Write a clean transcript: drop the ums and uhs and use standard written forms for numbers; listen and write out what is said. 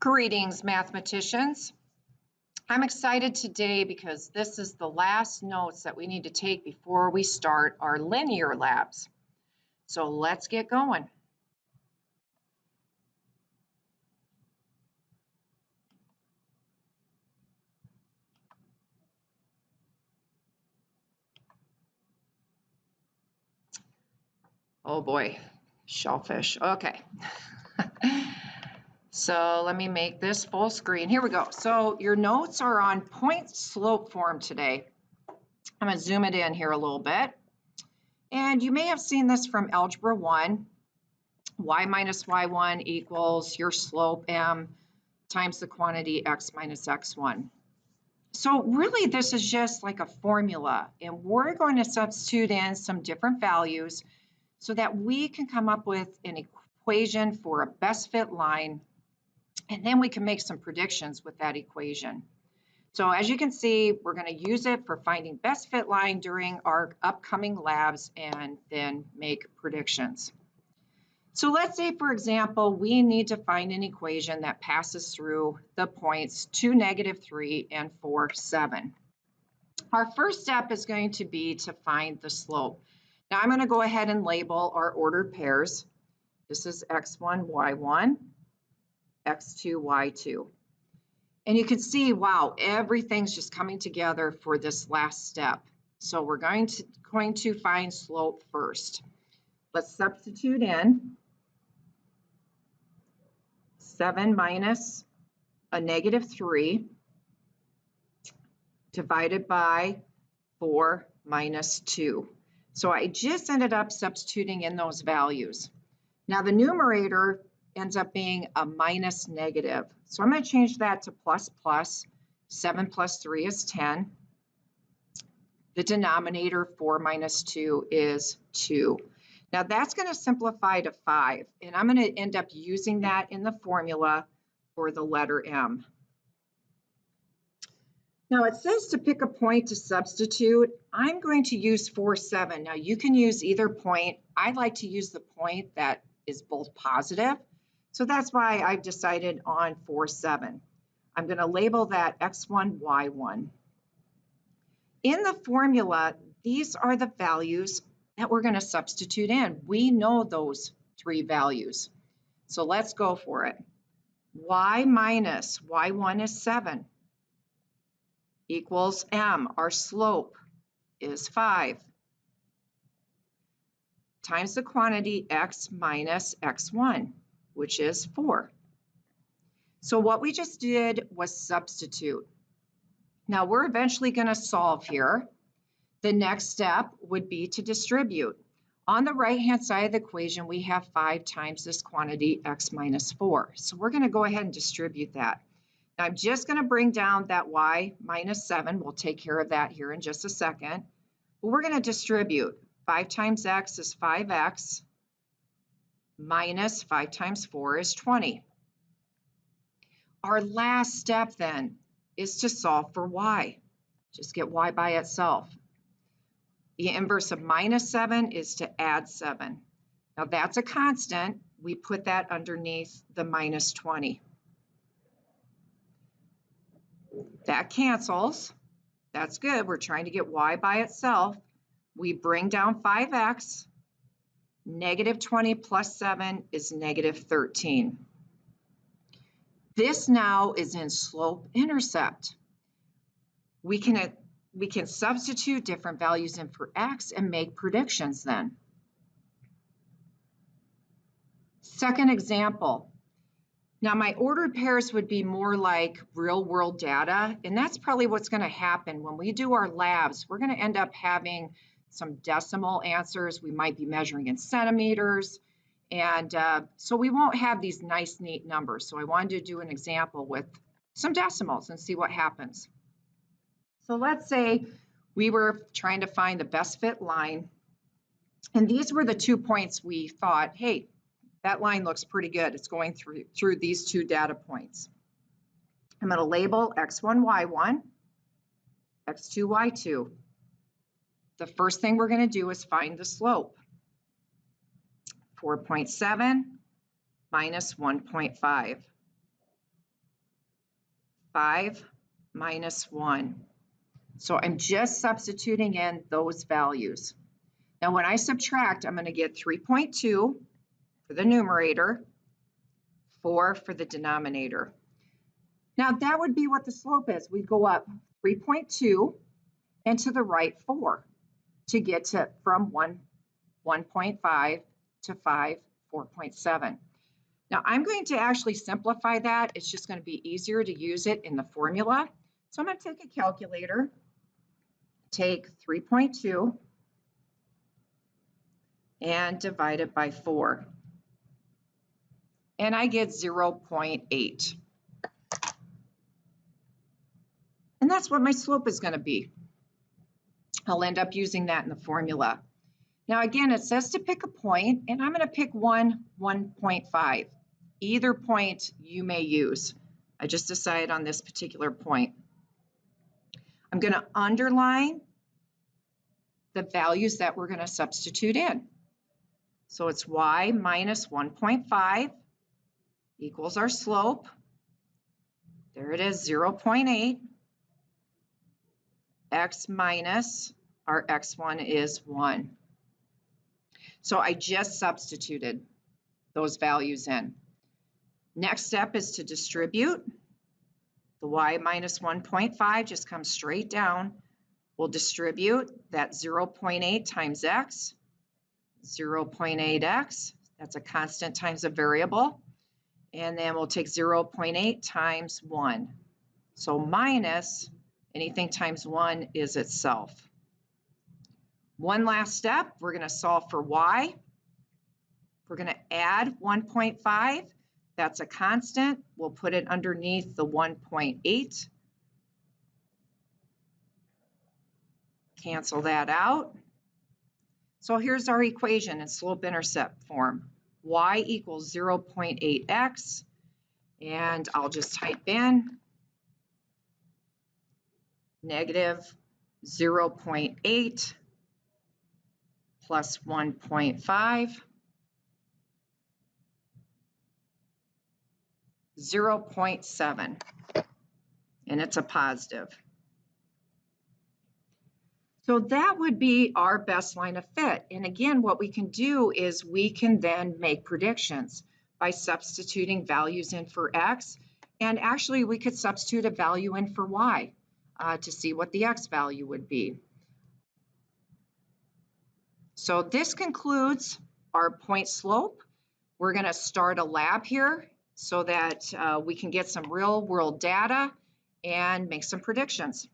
Greetings, mathematicians. I'm excited today because this is the last notes that we need to take before we start our linear labs. So let's get going. Oh boy, shellfish. Okay. So let me make this full screen. Here we go. So your notes are on point slope form today. I'm going to zoom it in here a little bit. And you may have seen this from Algebra 1. Y minus y1 equals your slope m times the quantity x minus x1. So really this is just like a formula, and we're going to substitute in some different values so that we can come up with an equation for a best fit line, and then we can make some predictions with that equation. So as you can see, we're going to use it for finding best fit line during our upcoming labs and then make predictions. So let's say, for example, we need to find an equation that passes through the points 2, -3, and 4, 7. Our first step is going to be to find the slope. Now I'm going to go ahead and label our ordered pairs. This is x1, y1, x2, y2. And you can see, wow, everything's just coming together for this last step. So we're going to find slope first. Let's substitute in 7 minus a -3 divided by 4 minus 2. So I just ended up substituting in those values. Now the numerator ends up being a minus negative. So I'm going to change that to plus plus. 7 plus 3 is 10. The denominator, 4 minus 2, is 2. Now that's going to simplify to 5, and I'm going to end up using that in the formula for the letter M. Now it says to pick a point to substitute. I'm going to use 4, 7. Now you can use either point. I like to use the point that is both positive. So that's why I've decided on 4, 7. I'm going to label that x1, y1. In the formula, these are the values that we're going to substitute in. We know those 3 values. So let's go for it. Y minus y1 is 7 equals m. Our slope is 5 times the quantity x minus x1, which is 4. So what we just did was substitute. Now we're eventually going to solve here. The next step would be to distribute. On the right-hand side of the equation, we have 5 times this quantity, x minus 4. So we're going to go ahead and distribute that. Now I'm just going to bring down that y minus 7. We'll take care of that here in just a second. But we're going to distribute. 5 times x is 5x minus 5 times 4 is 20. Our last step then is to solve for y. Just get y by itself. The inverse of minus 7 is to add 7. Now that's a constant. We put that underneath the minus 20. That cancels. That's good. We're trying to get y by itself. We bring down 5x. -20 plus 7 is -13. This now is in slope-intercept. We can substitute different values in for x and make predictions then. Second example. Now my ordered pairs would be more like real world data, and that's probably what's going to happen when we do our labs. We're going to end up having some decimal answers. We might be measuring in centimeters, and so we won't have these nice neat numbers. So I wanted to do an example with some decimals and see what happens. So let's say we were trying to find the best fit line, and these were the 2 points we thought, hey, that line looks pretty good. It's going through these 2 data points. I'm going to label x1, y1, x2, y2. The first thing we're going to do is find the slope. 4.7 minus 1.5. 5 minus 1. So I'm just substituting in those values. Now when I subtract, I'm going to get 3.2 for the numerator, 4 for the denominator. Now that would be what the slope is. We'd go up 3.2 and to the right 4 to get to from 1.5 to 5, 4.7. Now I'm going to actually simplify that. It's just going to be easier to use it in the formula. So I'm going to take a calculator, take 3.2 and divide it by 4. And I get 0.8. And that's what my slope is going to be. I'll end up using that in the formula. Now again, it says to pick a point, and I'm going to pick 1.5. Either point you may use. I just decided on this particular point. I'm going to underline the values that we're going to substitute in. So it's y minus 1.5 equals our slope. There it is, 0.8. X minus our x1 is 1. So I just substituted those values in. Next step is to distribute. The y minus 1.5 just comes straight down. We'll distribute that 0.8 times x, 0.8x, that's a constant times a variable. And then we'll take 0.8 times 1. So minus anything times 1 is itself. One last step, we're going to solve for y. We're going to add 1.5. That's a constant. We'll put it underneath the 1.8. Cancel that out. So here's our equation in slope-intercept form. Y equals 0.8x. And I'll just type in negative 0.8 plus 1.5, 0.7, and it's a positive. So that would be our best line of fit. And again, what we can do is we can then make predictions by substituting values in for x. And actually, we could substitute a value in for y to see what the x value would be. So this concludes our point slope. We're going to start a lab here so that we can get some real world data and make some predictions.